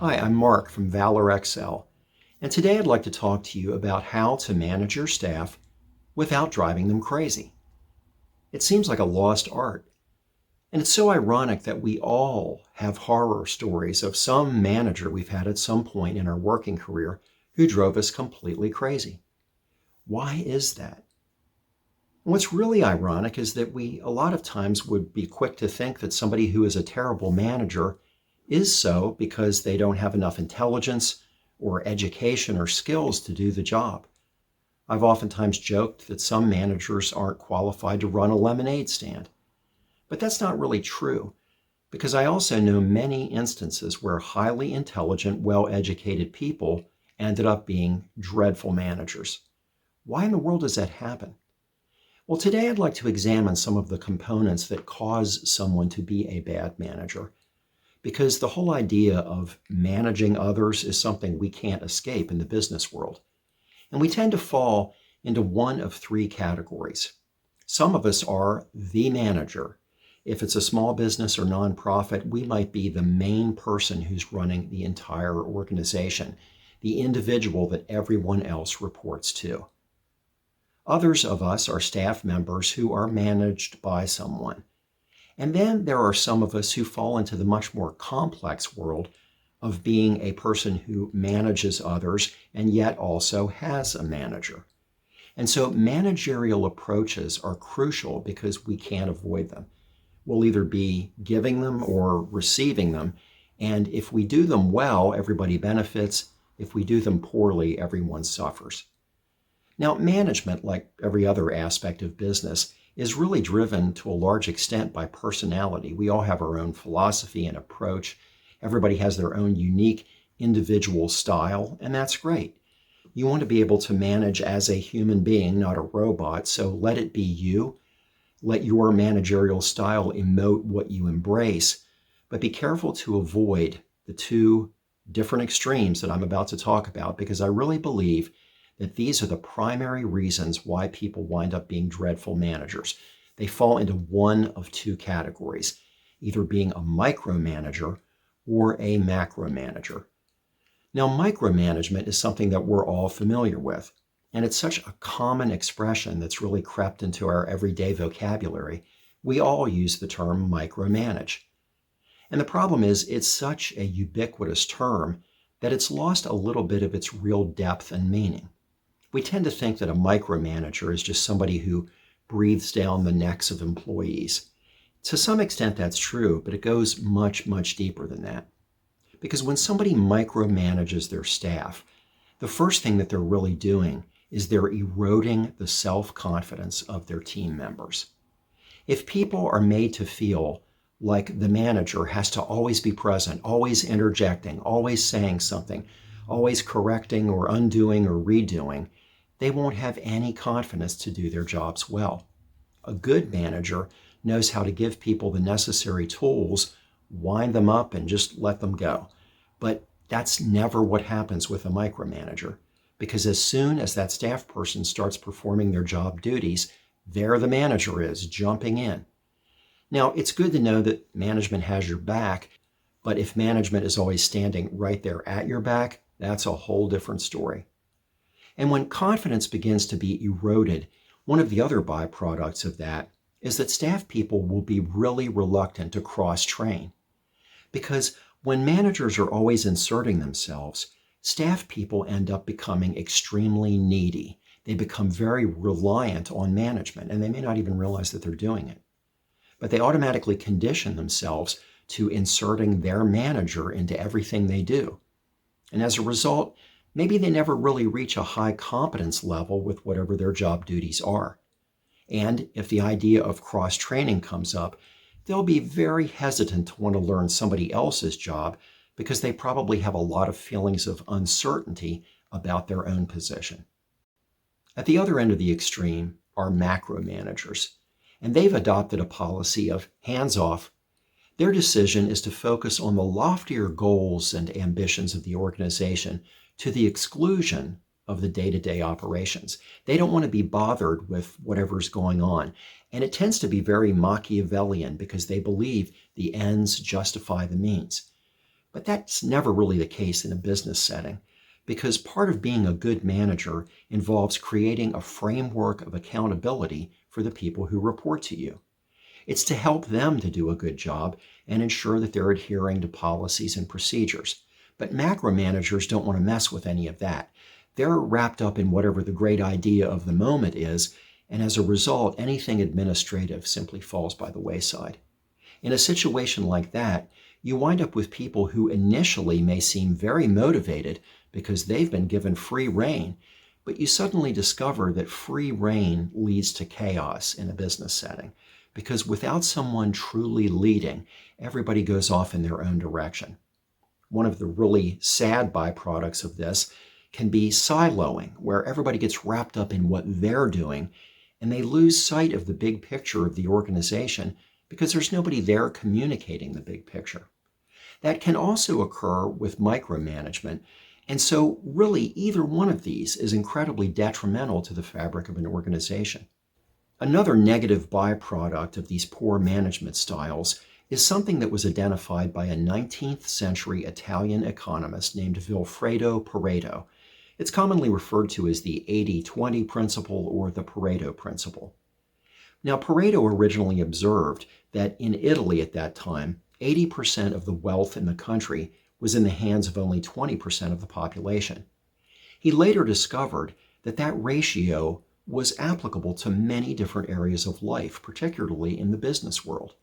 Hi, I'm Mark from Valor Excel, and today I'd like to talk to you about how to manage your staff without driving them crazy. It seems like a lost art, and it's so ironic that we all have horror stories of some manager we've had at some point in our working career who drove us completely crazy. Why is that? What's really ironic is that we a lot of times would be quick to think that somebody who is a terrible manager is so because they don't have enough intelligence or education or skills to do the job. I've oftentimes joked that some managers aren't qualified to run a lemonade stand. But that's not really true, because I also know many instances where highly intelligent, well-educated people ended up being dreadful managers. Why in the world does that happen? Well, today I'd like to examine some of the components that cause someone to be a bad manager, because the whole idea of managing others is something we can't escape in the business world. And we tend to fall into one of three categories. Some of us are the manager. If it's a small business or nonprofit, we might be the main person who's running the entire organization, the individual that everyone else reports to. Others of us are staff members who are managed by someone. And then there are some of us who fall into the much more complex world of being a person who manages others and yet also has a manager. And so managerial approaches are crucial because we can't avoid them. We'll either be giving them or receiving them. And if we do them well, everybody benefits. If we do them poorly, everyone suffers. Now, management, like every other aspect of business, is really driven to a large extent by personality. We all have our own philosophy and approach. Everybody has their own unique individual style, and that's great. You want to be able to manage as a human being, not a robot, so let it be you. Let your managerial style emote what you embrace, but be careful to avoid the two different extremes that I'm about to talk about, because I really believe that these are the primary reasons why people wind up being dreadful managers. They fall into one of two categories, either being a micromanager or a macromanager. Now, micromanagement is something that we're all familiar with, and it's such a common expression that's really crept into our everyday vocabulary. We all use the term micromanage. And the problem is it's such a ubiquitous term that it's lost a little bit of its real depth and meaning. We tend to think that a micromanager is just somebody who breathes down the necks of employees. To some extent, that's true, but it goes much, much deeper than that. Because when somebody micromanages their staff, the first thing that they're really doing is they're eroding the self-confidence of their team members. If people are made to feel like the manager has to always be present, always interjecting, always saying something, always correcting or undoing or redoing, they won't have any confidence to do their jobs well. A good manager knows how to give people the necessary tools, wind them up, and just let them go. But that's never what happens with a micromanager, because as soon as that staff person starts performing their job duties, there the manager is, jumping in. Now, it's good to know that management has your back, but if management is always standing right there at your back, that's a whole different story. And when confidence begins to be eroded, one of the other byproducts of that is that staff people will be really reluctant to cross-train. Because when managers are always inserting themselves, staff people end up becoming extremely needy. They become very reliant on management, and they may not even realize that they're doing it. But they automatically condition themselves to inserting their manager into everything they do. And as a result, maybe they never really reach a high competence level with whatever their job duties are. And if the idea of cross-training comes up, they'll be very hesitant to want to learn somebody else's job because they probably have a lot of feelings of uncertainty about their own position. At the other end of the extreme are macromanagers, and they've adopted a policy of hands off. Their decision is to focus on the loftier goals and ambitions of the organization to the exclusion of the day-to-day operations. They don't want to be bothered with whatever's going on. And it tends to be very Machiavellian because they believe the ends justify the means. But that's never really the case in a business setting, because part of being a good manager involves creating a framework of accountability for the people who report to you. It's to help them to do a good job and ensure that they're adhering to policies and procedures. But macromanagers don't want to mess with any of that. They're wrapped up in whatever the great idea of the moment is, and as a result, anything administrative simply falls by the wayside. In a situation like that, you wind up with people who initially may seem very motivated because they've been given free rein, but you suddenly discover that free rein leads to chaos in a business setting, because without someone truly leading, everybody goes off in their own direction. One of the really sad byproducts of this can be siloing, where everybody gets wrapped up in what they're doing, and they lose sight of the big picture of the organization because there's nobody there communicating the big picture. That can also occur with micromanagement, and so really either one of these is incredibly detrimental to the fabric of an organization. Another negative byproduct of these poor management styles is something that was identified by a 19th century Italian economist named Vilfredo Pareto. It's commonly referred to as the 80-20 principle or the Pareto principle. Now, Pareto originally observed that in Italy at that time, 80% of the wealth in the country was in the hands of only 20% of the population. He later discovered that that ratio was applicable to many different areas of life, particularly in the business world.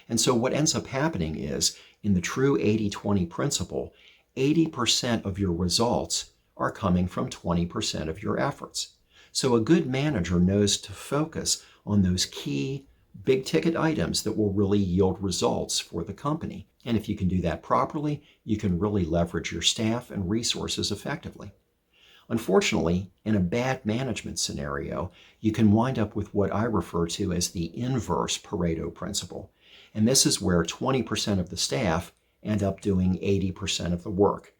And so what ends up happening is, in the true 80-20 principle, 80% of your results are coming from 20% of your efforts. So a good manager knows to focus on those key big-ticket items that will really yield results for the company. And if you can do that properly, you can really leverage your staff and resources effectively. Unfortunately, in a bad management scenario, you can wind up with what I refer to as the inverse Pareto principle. And this is where 20% of the staff end up doing 80% of the work.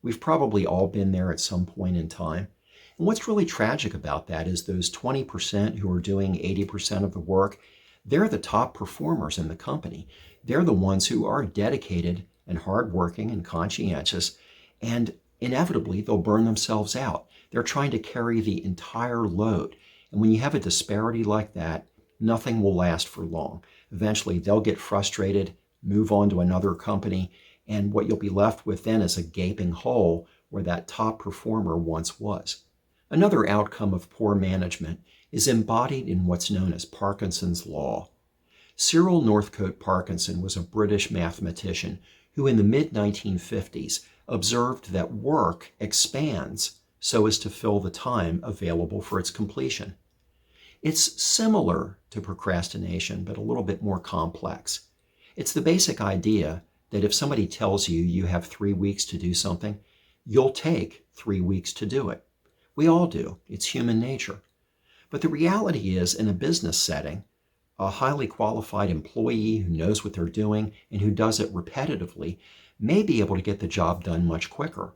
We've probably all been there at some point in time. And what's really tragic about that is those 20% who are doing 80% of the work, they're the top performers in the company. They're the ones who are dedicated and hardworking and conscientious, and inevitably they'll burn themselves out. They're trying to carry the entire load. And when you have a disparity like that, nothing will last for long. Eventually they'll get frustrated, move on to another company, and what you'll be left with then is a gaping hole where that top performer once was. Another outcome of poor management is embodied in what's known as Parkinson's law. Cyril Northcote Parkinson was a British mathematician who in the mid-1950s observed that work expands so as to fill the time available for its completion. It's similar to procrastination, but a little bit more complex. It's the basic idea that if somebody tells you you have 3 weeks to do something, you'll take 3 weeks to do it. We all do. It's human nature. But the reality is, in a business setting, a highly qualified employee who knows what they're doing and who does it repetitively may be able to get the job done much quicker.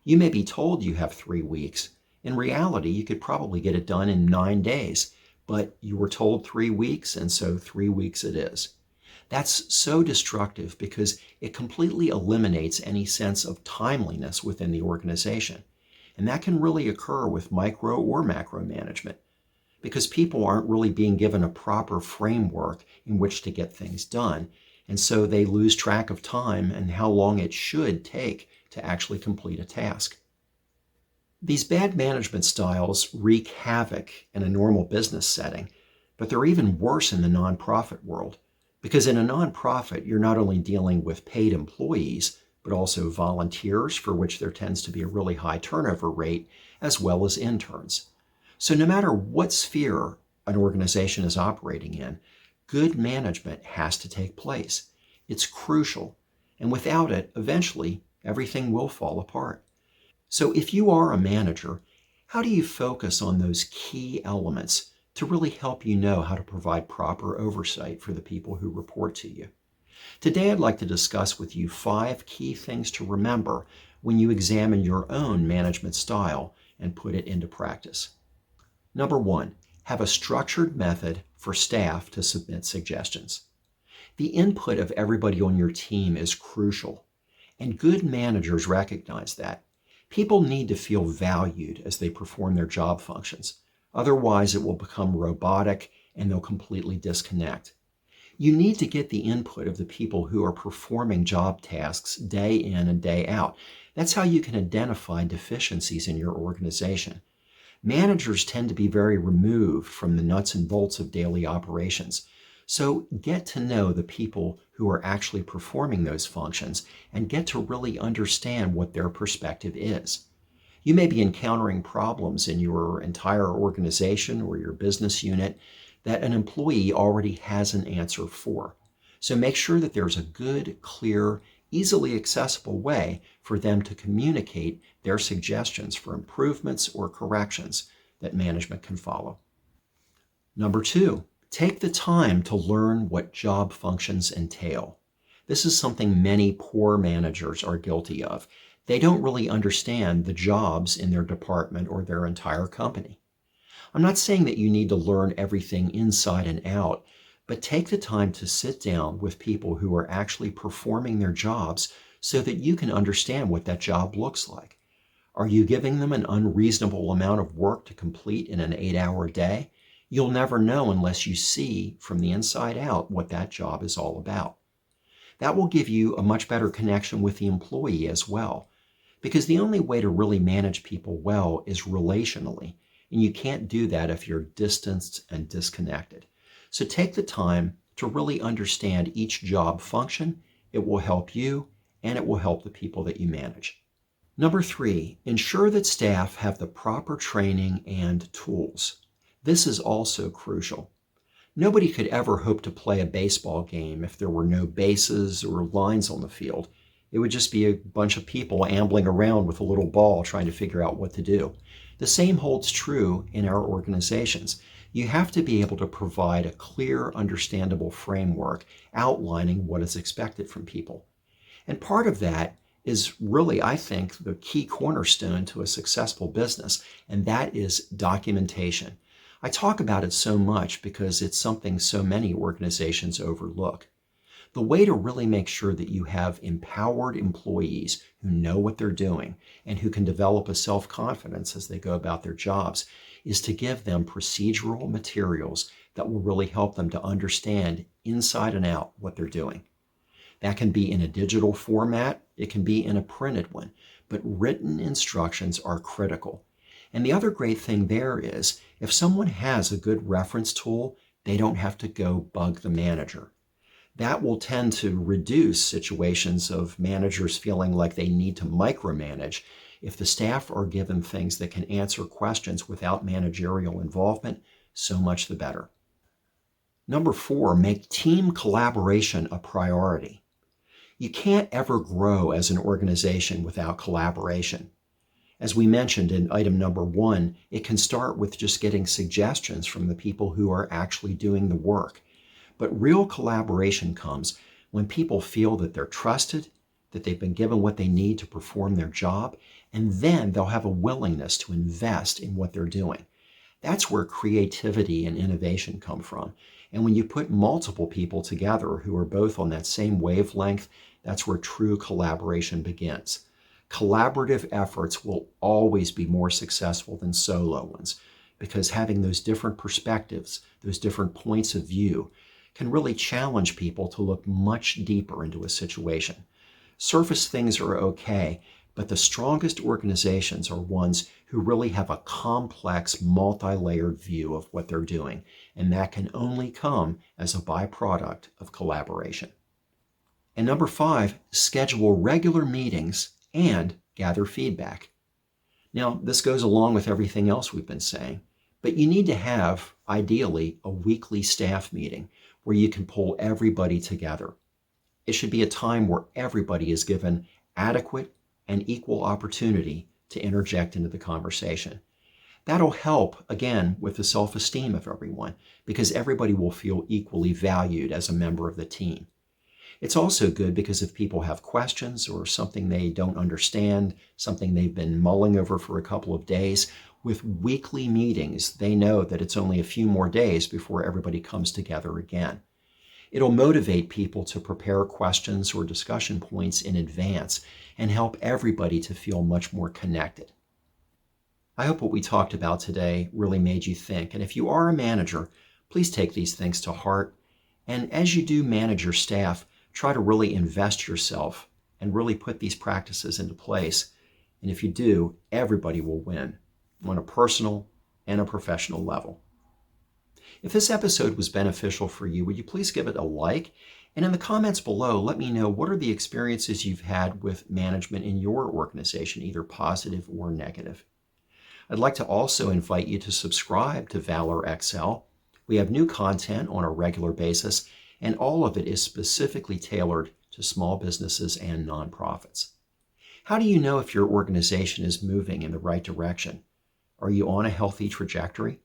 You may be told you have 3 weeks. In reality, you could probably get it done in 9 days, but you were told 3 weeks, and so 3 weeks it is. That's so destructive because it completely eliminates any sense of timeliness within the organization. And that can really occur with micro or macro management, because people aren't really being given a proper framework in which to get things done. And so they lose track of time and how long it should take to actually complete a task. These bad management styles wreak havoc in a normal business setting, but they're even worse in the nonprofit world. Because in a nonprofit, you're not only dealing with paid employees, but also volunteers, for which there tends to be a really high turnover rate, as well as interns. So no matter what sphere an organization is operating in, good management has to take place. It's crucial. And without it, eventually, everything will fall apart. So if you are a manager, how do you focus on those key elements to really help you know how to provide proper oversight for the people who report to you? Today, I'd like to discuss with you 5 key things to remember when you examine your own management style and put it into practice. Number 1, have a structured method for staff to submit suggestions. The input of everybody on your team is crucial, And good managers recognize that. People need to feel valued as they perform their job functions. Otherwise, it will become robotic and they'll completely disconnect. You need to get the input of the people who are performing job tasks day in and day out. That's how you can identify deficiencies in your organization. Managers tend to be very removed from the nuts and bolts of daily operations. So get to know the people who are actually performing those functions and get to really understand what their perspective is. You may be encountering problems in your entire organization or your business unit that an employee already has an answer for. So make sure that there's a good, clear, easily accessible way for them to communicate their suggestions for improvements or corrections that management can follow. Number 2, take the time to learn what job functions entail. This is something many poor managers are guilty of. They don't really understand the jobs in their department or their entire company. I'm not saying that you need to learn everything inside and out, but take the time to sit down with people who are actually performing their jobs so that you can understand what that job looks like. Are you giving them an unreasonable amount of work to complete in an 8-hour day? You'll never know unless you see from the inside out what that job is all about. That will give you a much better connection with the employee as well, because the only way to really manage people well is relationally, and you can't do that if you're distanced and disconnected. So take the time to really understand each job function. It will help you, and it will help the people that you manage. Number 3, ensure that staff have the proper training and tools. This is also crucial. Nobody could ever hope to play a baseball game if there were no bases or lines on the field. It would just be a bunch of people ambling around with a little ball trying to figure out what to do. The same holds true in our organizations. You have to be able to provide a clear, understandable framework outlining what is expected from people. And part of that is really, I think, the key cornerstone to a successful business, and that is documentation. I talk about it so much because it's something so many organizations overlook. The way to really make sure that you have empowered employees who know what they're doing and who can develop a self-confidence as they go about their jobs is to give them procedural materials that will really help them to understand inside and out what they're doing. That can be in a digital format, it can be in a printed one, but written instructions are critical. And the other great thing there is, if someone has a good reference tool, they don't have to go bug the manager. That will tend to reduce situations of managers feeling like they need to micromanage. If the staff are given things that can answer questions without managerial involvement, so much the better. Number 4, make team collaboration a priority. You can't ever grow as an organization without collaboration. As we mentioned in item number 1, it can start with just getting suggestions from the people who are actually doing the work. But real collaboration comes when people feel that they're trusted, that they've been given what they need to perform their job, and then they'll have a willingness to invest in what they're doing. That's where creativity and innovation come from. And when you put multiple people together who are both on that same wavelength, that's where true collaboration begins. Collaborative efforts will always be more successful than solo ones, because having those different perspectives, those different points of view, can really challenge people to look much deeper into a situation. Surface things are okay, but the strongest organizations are ones who really have a complex, multi-layered view of what they're doing, and that can only come as a byproduct of collaboration. And number 5, schedule regular meetings and gather feedback. Now, this goes along with everything else we've been saying, but you need to have, ideally, a weekly staff meeting where you can pull everybody together. It should be a time where everybody is given adequate and equal opportunity to interject into the conversation. That'll help, again, with the self-esteem of everyone, because everybody will feel equally valued as a member of the team. It's also good because if people have questions or something they don't understand, something they've been mulling over for a couple of days, with weekly meetings, they know that it's only a few more days before everybody comes together again. It'll motivate people to prepare questions or discussion points in advance and help everybody to feel much more connected. I hope what we talked about today really made you think. And if you are a manager, please take these things to heart. And as you do manage your staff, try to really invest yourself and really put these practices into place. And if you do, everybody will win on a personal and a professional level. If this episode was beneficial for you, would you please give it a like? And in the comments below, let me know what are the experiences you've had with management in your organization, either positive or negative. I'd like to also invite you to subscribe to Valor Excel. We have new content on a regular basis, and all of it is specifically tailored to small businesses and nonprofits. How do you know if your organization is moving in the right direction? Are you on a healthy trajectory?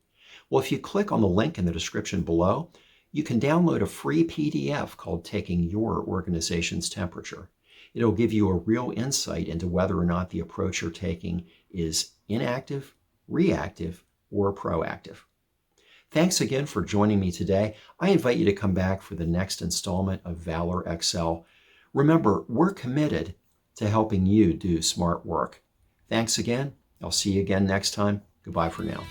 Well, if you click on the link in the description below, you can download a free PDF called Taking Your Organization's Temperature. It'll give you a real insight into whether or not the approach you're taking is inactive, reactive, or proactive. Thanks again for joining me today. I invite you to come back for the next installment of Valor Excel. Remember, we're committed to helping you do smart work. Thanks again. I'll see you again next time. Goodbye for now.